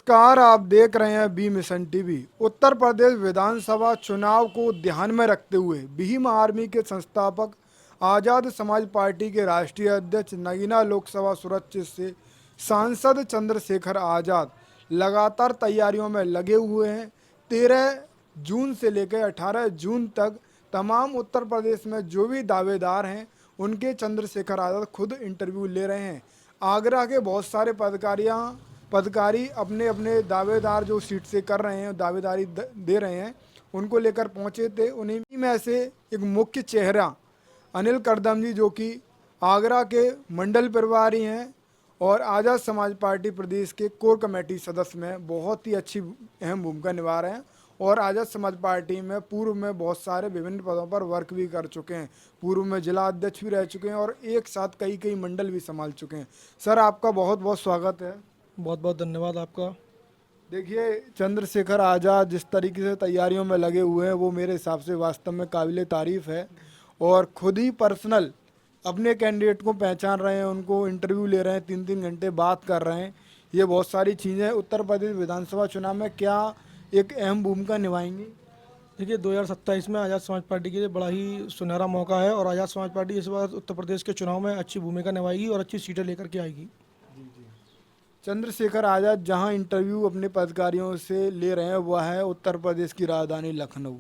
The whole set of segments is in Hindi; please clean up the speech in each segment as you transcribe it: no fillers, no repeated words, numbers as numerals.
नमस्कार, आप देख रहे हैं B mission TV. Uttar Pradesh विधानसभा चुनाव को ध्यान में रखते हुए भीम आर्मी के संस्थापक आज़ाद समाज पार्टी के राष्ट्रीय अध्यक्ष नगीना लोकसभा सुरक्षित से सांसद चंद्रशेखर आज़ाद लगातार तैयारियों में लगे हुए हैं। 13 जून से लेकर 18 जून तक तमाम उत्तर प्रदेश में जो भी दावेदार हैं उनके चंद्रशेखर आज़ाद खुद इंटरव्यू ले रहे हैं। आगरा के बहुत सारे पदाधिकारी अपने अपने दावेदार जो सीट से कर रहे हैं दावेदारी दे रहे हैं उनको लेकर पहुंचे थे। उन्हीं में से एक मुख्य चेहरा अनिल करदम जी, जो कि आगरा के मंडल प्रभारी हैं और आज़ाद समाज पार्टी प्रदेश के कोर कमेटी सदस्य में बहुत ही अच्छी अहम भूमिका निभा रहे हैं और आज़ाद समाज पार्टी में पूर्व में बहुत सारे विभिन्न पदों पर वर्क भी कर चुके हैं। पूर्व में जिला अध्यक्ष भी रह चुके हैं और एक साथ कई कई मंडल भी संभाल चुके हैं। सर, आपका बहुत बहुत स्वागत है। बहुत बहुत धन्यवाद आपका। देखिए, चंद्रशेखर आज़ाद जिस तरीके से तैयारियों में लगे हुए हैं वो मेरे हिसाब से वास्तव में काबिल तारीफ़ है और खुद ही पर्सनल अपने कैंडिडेट को पहचान रहे हैं, उनको इंटरव्यू ले रहे हैं, 3-3 घंटे बात कर रहे हैं। ये बहुत सारी चीज़ें उत्तर प्रदेश विधानसभा चुनाव में क्या एक अहम भूमिका निभाएंगी। देखिए 2027 में आज़ाद समाज पार्टी के लिए बड़ा ही सुनहरा मौका है और आज़ाद समाज पार्टी इस बार उत्तर प्रदेश के चुनाव में अच्छी भूमिका निभाएगी और अच्छी सीटें लेकर के आएगी। चंद्रशेखर आज़ाद जहां इंटरव्यू अपने पदाधिकारियों से ले रहे हैं वह है उत्तर प्रदेश की राजधानी लखनऊ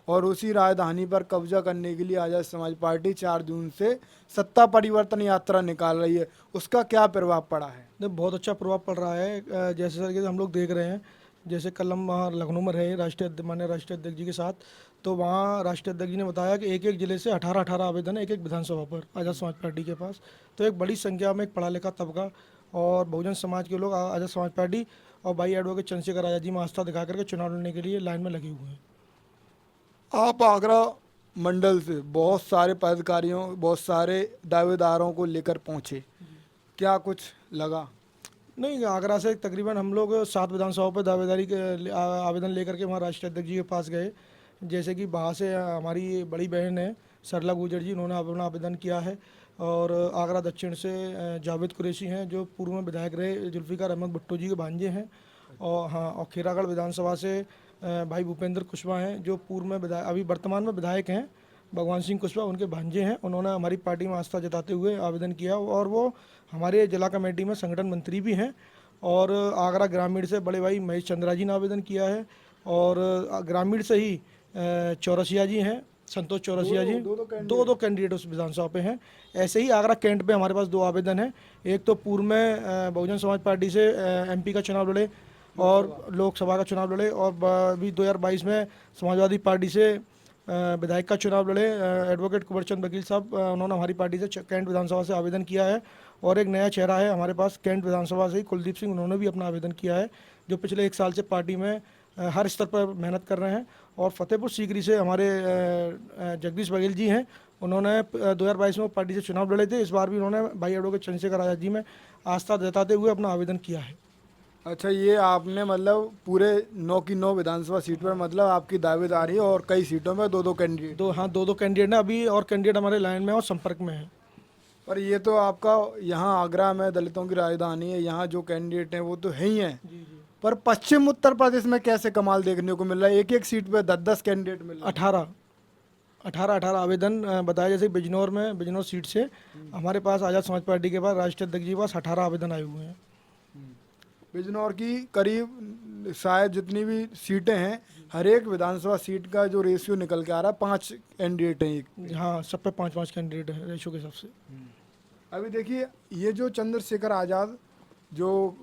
और उसी राजधानी पर कब्जा करने के लिए आज़ाद समाज पार्टी 4 जून से सत्ता परिवर्तन यात्रा निकाल रही है। उसका क्या प्रभाव पड़ा है। बहुत अच्छा प्रभाव पड़ रहा है। जैसे तरीके से हम लोग देख रहे हैं, जैसे कल हम वहाँ लखनऊ में रहे माननीय राष्ट्रीय अध्यक्ष जी के साथ, तो वहाँ राष्ट्रीय अध्यक्ष जी ने बताया कि एक एक जिले से 18-18 आवेदन है एक एक विधानसभा पर आज़ाद समाज पार्टी के पास। तो एक बड़ी संख्या में एक पढ़ा लिखा तबका और बहुजन समाज के लोग आज़ाद समाज पार्टी और भाई एडवोकेट चंद्रशेखर आज़ाद जी में आस्था दिखा करके चुनाव लड़ने के लिए लाइन में लगे हुए हैं। आप आगरा मंडल से बहुत सारे पदाधिकारियों बहुत सारे दावेदारों को लेकर पहुंचे, क्या कुछ लगा। नहीं, आगरा से तकरीबन हम लोग 7 विधानसभाओं पर दावेदारी के आवेदन लेकर के वहाँ राष्ट्रीय अध्यक्ष जी के पास गए। जैसे कि वहाँ से हमारी बड़ी बहन है सरला गुजर जी, उन्होंने अपना आवेदन किया है। और आगरा दक्षिण से जावेद कुरैशी हैं जो पूर्व में विधायक रहे, जुल्फ़िकार अहमद भुट्टो जी के भांजे हैं। और हाँ, और खीरागढ़ विधानसभा से भाई भूपेंद्र कुशवाहा हैं जो पूर्व में विधायक अभी वर्तमान में विधायक हैं, भगवान सिंह कुशवाहा उनके भांजे हैं। उन्होंने हमारी पार्टी में आस्था जताते हुए आवेदन किया और वो हमारे जिला कमेटी में संगठन मंत्री भी हैं। और आगरा ग्रामीण से बड़े भाई महेश चंद्रा जी ने आवेदन किया है और ग्रामीण से ही चौरसिया जी हैं, संतोष चौरसिया जी। दो कैंडिडेट उस विधानसभा पे हैं। ऐसे ही आगरा कैंट पे हमारे पास 2 आवेदन हैं। एक तो पूर्व में बहुजन समाज पार्टी से एमपी का चुनाव लड़े और लोकसभा का चुनाव लड़े और अभी 2022 में समाजवादी पार्टी से विधायक का चुनाव लड़े एडवोकेट कुंवर चंद वकील साहब, उन्होंने हमारी पार्टी से कैंट विधानसभा से आवेदन किया है। और एक नया चेहरा है हमारे पास कैंट विधानसभा से ही कुलदीप सिंह, उन्होंने भी अपना आवेदन किया है जो पिछले 1 साल से पार्टी में हर स्तर पर मेहनत कर रहे हैं। और फतेहपुर सीकरी से हमारे जगदीश बघेल जी हैं, उन्होंने 2022 में पार्टी से चुनाव लड़े थे। इस बार भी उन्होंने भाई एडवोकेट चंद्रशेखर आज़ाद जी में आस्था जताते हुए अपना आवेदन किया है। अच्छा, ये आपने मतलब पूरे 9 की 9 विधानसभा सीट पर मतलब आपकी दावेदारी है और कई सीटों में 2-2 कैंडिडेट। हाँ, 2 कैंडिडेट हैं अभी और कैंडिडेट हमारे लाइन में और संपर्क में है। पर ये तो आपका यहाँ आगरा में दलितों की राजधानी है, यहाँ जो कैंडिडेट हैं वो तो है ही हैं। पर पश्चिम उत्तर प्रदेश में कैसे कमाल देखने को मिल रहा है, एक एक सीट पे 10-10 कैंडिडेट मिल रहे हैं। 18 आवेदन बताया। जैसे बिजनौर सीट से हमारे पास आज़ाद समाज पार्टी के पास राष्ट्रीय अध्यक्ष जी के पास 18 आवेदन आए हुए हैं। बिजनौर की करीब शायद जितनी भी सीटें हैं हर एक विधानसभा सीट का जो रेशियो निकल के आ रहा है 5 कैंडिडेट हैं एक। हाँ, सब पे 5-5 कैंडिडेट है रेशो के हिसाब से। अभी देखिए, ये जो चंद्रशेखर आज़ाद जो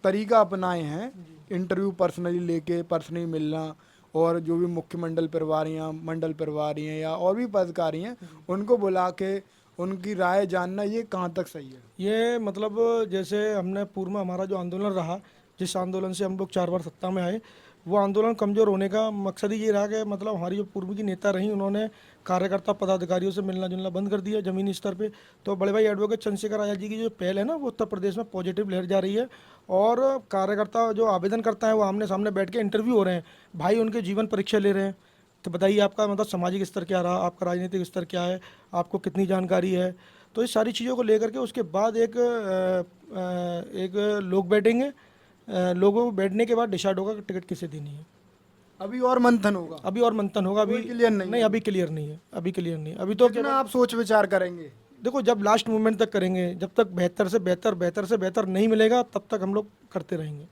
तरीका अपनाए हैं इंटरव्यू पर्सनली लेके पर्सनली मिलना और जो भी मुख्य मंडल प्रभारी हैं या और भी पदाधिकारी हैं उनको बुला के उनकी राय जानना, ये कहाँ तक सही है। ये मतलब जैसे हमने पूर्व में हमारा जो आंदोलन रहा, जिस आंदोलन से हम लोग 4 बार सत्ता में आए, वो आंदोलन कमज़ोर होने का मकसद ही ये रहा कि मतलब हमारी जो पूर्व की नेता रहीं उन्होंने कार्यकर्ता पदाधिकारियों से मिलना जुलना बंद कर दिया ज़मीनी स्तर पे। तो बड़े भाई एडवोकेट चंद्रशेखर आज़ाद जी की जो पहल है ना, वो उत्तर प्रदेश में पॉजिटिव लहर जा रही है और कार्यकर्ता जो आवेदन करता है वो आमने सामने बैठ के इंटरव्यू हो रहे हैं, भाई उनके जीवन परीक्षा ले रहे हैं। तो बताइए आपका मतलब सामाजिक स्तर क्या रहा, आपका राजनीतिक स्तर क्या है, आपको कितनी जानकारी है। तो इस सारी चीज़ों को लेकर के उसके बाद एक लोग बैठेंगे लोगों को बैठने के बाद डिसाइड होगा कि टिकट किसे देनी है। अभी और मंथन होगा? अभी और मंथन होगा, अभी क्लियर नहीं नहीं, अभी क्लियर नहीं है, अभी क्लियर नहीं है। अभी तो कितना आप सोच विचार करेंगे? देखो, जब लास्ट मोमेंट तक करेंगे, जब तक बेहतर से बेहतर, बेहतर से बेहतर नहीं मिलेगा तब तक हम लोग करते रहेंगे।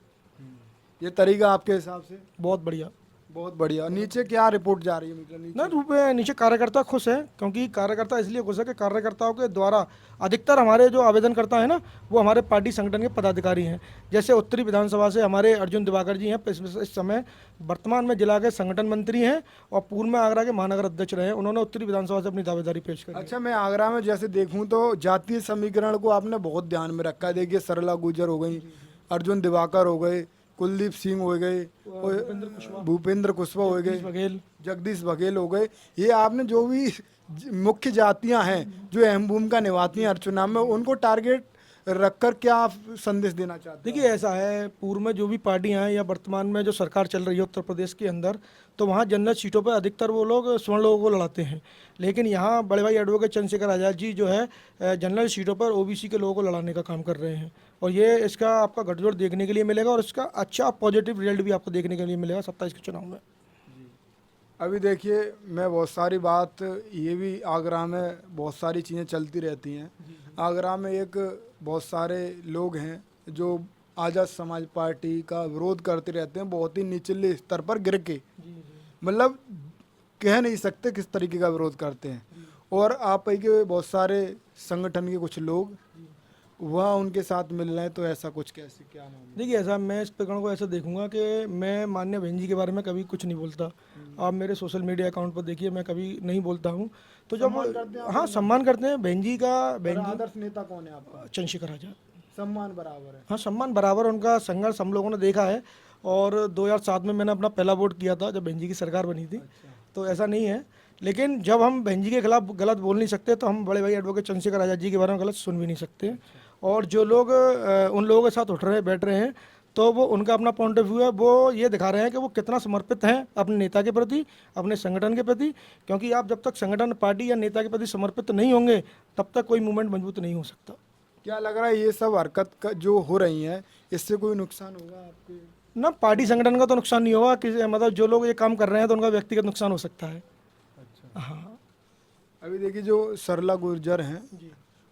ये तरीका आपके हिसाब से? बहुत बढ़िया। बहुत बढ़िया। नीचे क्या रिपोर्ट जा रही है, मतलब नीचे? ना रूप में नीचे कार्यकर्ता खुश है, क्योंकि कार्यकर्ता इसलिए खुश है कि कार्यकर्ताओं के द्वारा अधिकतर हमारे जो आवेदनकर्ता है ना, वो हमारे पार्टी संगठन के पदाधिकारी हैं। जैसे उत्तरी विधानसभा से हमारे अर्जुन दिवाकर जी हैं, इस समय वर्तमान में जिला के संगठन मंत्री हैं और पूर्व में आगरा के महानगर अध्यक्ष रहे हैं। उन्होंने उत्तरी विधानसभा से अपनी दावेदारी पेश करी। अच्छा, मैं आगरा में जैसे देखूं तो जातीय समीकरण को आपने बहुत ध्यान में रखा है। देखिए, सरला गुर्जर हो गई, अर्जुन दिवाकर हो गए, कुलदीप सिंह हो गए, भूपेंद्र कुशवाहा हो गए, बघेल, जगदीश बघेल हो गए। ये आपने जो भी मुख्य जातियां हैं जो अहम भूमिका निभाती हैं हर चुनाव में, उनको टारगेट रखकर क्या आप संदेश देना चाहते हैं? देखिए, ऐसा है, पूर्व में जो भी पार्टियां हैं या वर्तमान में जो सरकार चल रही है उत्तर प्रदेश के अंदर, तो वहाँ जनरल सीटों पर अधिकतर वो लोग स्वर्ण लोगों को लड़ाते हैं। लेकिन यहाँ बड़े भाई एडवोकेट चंद्रशेखर आज़ाद जी जो है जनरल सीटों पर ओबीसी के लोगों को लड़ाने का काम कर रहे हैं। और ये इसका आपका गठजोड़ देखने के लिए मिलेगा और इसका अच्छा पॉजिटिव रिजल्ट भी आपको देखने के लिए मिलेगा 27 के चुनाव में। अभी देखिए, मैं बहुत सारी बात, ये भी आगरा में बहुत सारी चीज़ें चलती रहती हैं। आगरा में एक बहुत सारे लोग हैं जो आज़ाद समाज पार्टी का विरोध करते रहते हैं, बहुत ही निचले स्तर पर गिर के, मतलब कह नहीं सकते किस तरीके का विरोध करते हैं। और आप ही के बहुत सारे संगठन के कुछ लोग वह उनके साथ मिल रहे हैं, तो ऐसा कुछ कैसे, क्या नाम है? देखिए, ऐसा मैं इस प्रकरण को ऐसा देखूंगा कि मैं माननीय बहन जी के बारे में कभी कुछ नहीं बोलता। आप मेरे सोशल मीडिया अकाउंट पर देखिए, मैं कभी नहीं बोलता हूँ। तो जब सम्मान करते हैं आप? हाँ, सम्मान करते हैं बहन जी का। और आदर्श नेता कौन है आपका? चंद्रशेखर आजाद। सम्मान बराबर है? हाँ, सम्मान बराबर, उनका संघर्ष हम लोगों ने देखा है। और 2007 में मैंने अपना पहला वोट किया था जब बहन जी की सरकार बनी थी। तो ऐसा नहीं है, लेकिन जब हम बहन जी के खिलाफ गलत बोल नहीं सकते तो हम बड़े भाई एडवोकेट चंद्रशेखर आजाद जी के बारे में गलत सुन भी नहीं सकते। और जो लोग उन लोगों के साथ उठ रहे हैं, बैठ रहे हैं, तो वो उनका अपना पॉइंट ऑफ व्यू है, वो ये दिखा रहे हैं कि वो कितना समर्पित हैं अपने नेता के प्रति, अपने संगठन के प्रति। क्योंकि आप जब तक संगठन, पार्टी या नेता के प्रति समर्पित नहीं होंगे तब तक कोई मूवमेंट मजबूत नहीं हो सकता। क्या लग रहा है ये सब हरकत जो हो रही हैं, इससे कोई नुकसान होगा आपके? ना, पार्टी संगठन का तो नुकसान नहीं होगा, किसी मतलब जो लोग ये काम कर रहे हैं तो उनका व्यक्तिगत नुकसान हो सकता है। अच्छा। हाँ। अभी देखिए, जो सरला गुर्जर हैं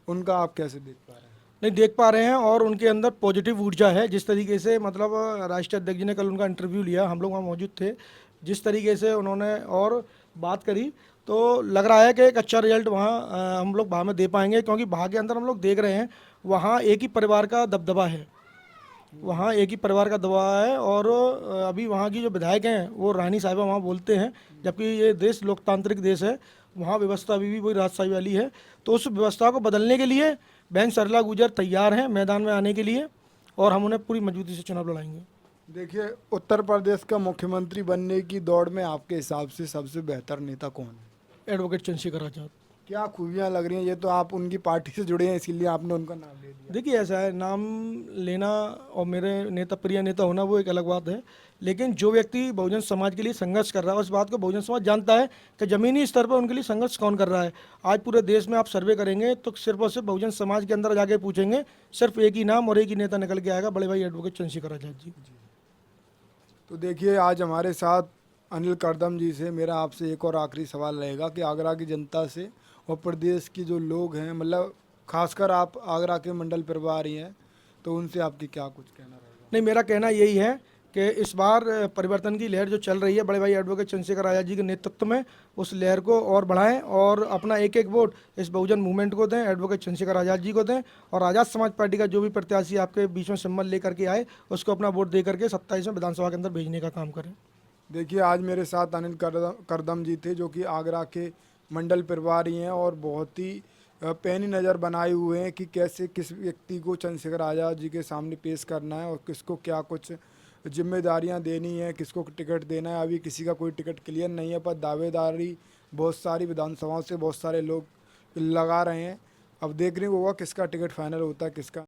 उनका आप कैसे देख पा रहे हैं? नहीं देख पा रहे हैं, और उनके अंदर पॉजिटिव ऊर्जा है। जिस तरीके से मतलब राष्ट्रीय अध्यक्ष जी ने कल उनका इंटरव्यू लिया, हम लोग वहाँ मौजूद थे, जिस तरीके से उन्होंने और बात करी, तो लग रहा है कि एक अच्छा रिजल्ट वहाँ हम लोग वहाँ में दे पाएंगे। क्योंकि वहाँ के अंदर हम लोग देख रहे हैं, वहाँ एक ही परिवार का दबदबा है, वहाँ एक ही परिवार का दबाव है। और अभी वहाँ की जो विधायक हैं वो रानी साहिबा वहाँ बोलते हैं, जबकि ये देश लोकतांत्रिक देश है, वहाँ व्यवस्था अभी भी वही राजशाही वाली है। तो उस व्यवस्था को बदलने के लिए बहन सरला गुर्जर तैयार हैं मैदान में आने के लिए, और हम उन्हें पूरी मजबूती से चुनाव लड़ाएंगे। देखिए, उत्तर प्रदेश का मुख्यमंत्री बनने की दौड़ में आपके हिसाब से सबसे बेहतर नेता कौन है? एडवोकेट चंद्रशेखर आजाद। क्या खूबियाँ लग रही हैं? ये तो आप उनकी पार्टी से जुड़े हैं, इसीलिए आपने उनका नाम ले दिया। देखिए, ऐसा है, नाम लेना और मेरे नेता, प्रिय नेता होना वो एक अलग बात है। लेकिन जो व्यक्ति बहुजन समाज के लिए संघर्ष कर रहा है, उस बात को बहुजन समाज जानता है कि ज़मीनी स्तर पर उनके लिए संघर्ष कौन कर रहा है। आज पूरे देश में आप सर्वे करेंगे तो सिर्फ और सिर्फ बहुजन समाज के अंदर जाके पूछेंगे, सिर्फ एक ही नाम और एक ही नेता निकल के आएगा, बड़े भाई एडवोकेट चंद्रशेखर आजाद जी। तो देखिए, आज हमारे साथ अनिल करदम जी से मेरा आपसे एक और आखिरी सवाल रहेगा कि आगरा की जनता से और प्रदेश की जो लोग हैं, मतलब खासकर आप आगरा के मंडल प्रभारी हैं, तो उनसे आपकी क्या कुछ कहना रहेगा? नहीं, मेरा कहना यही है कि इस बार परिवर्तन की लहर जो चल रही है बड़े भाई एडवोकेट चंद्रशेखर आजाद जी के नेतृत्व में, उस लहर को और बढ़ाएं और अपना एक एक वोट इस बहुजन मूवमेंट को दें, एडवोकेट चंद्रशेखर आजाद जी को दें। और आज़ाद समाज पार्टी का जो भी प्रत्याशी आपके बीच में संबल लेकर के आए, उसको अपना वोट दे करके 27 में विधानसभा के अंदर भेजने का काम करें। देखिए, आज मेरे साथ अनिल करदम जी थे, जो कि आगरा के मंडल प्रभारी हैं और बहुत ही पैनी नज़र बनाए हुए हैं कि कैसे किस व्यक्ति को चंद्रशेखर आज़ाद जी के सामने पेश करना है और किसको क्या कुछ जिम्मेदारियां देनी है, किसको टिकट देना है। अभी किसी का कोई टिकट क्लियर नहीं है, पर दावेदारी बहुत सारी विधानसभाओं से बहुत सारे लोग लगा रहे हैं। अब देखने को होगा किसका टिकट फाइनल होता है, किसका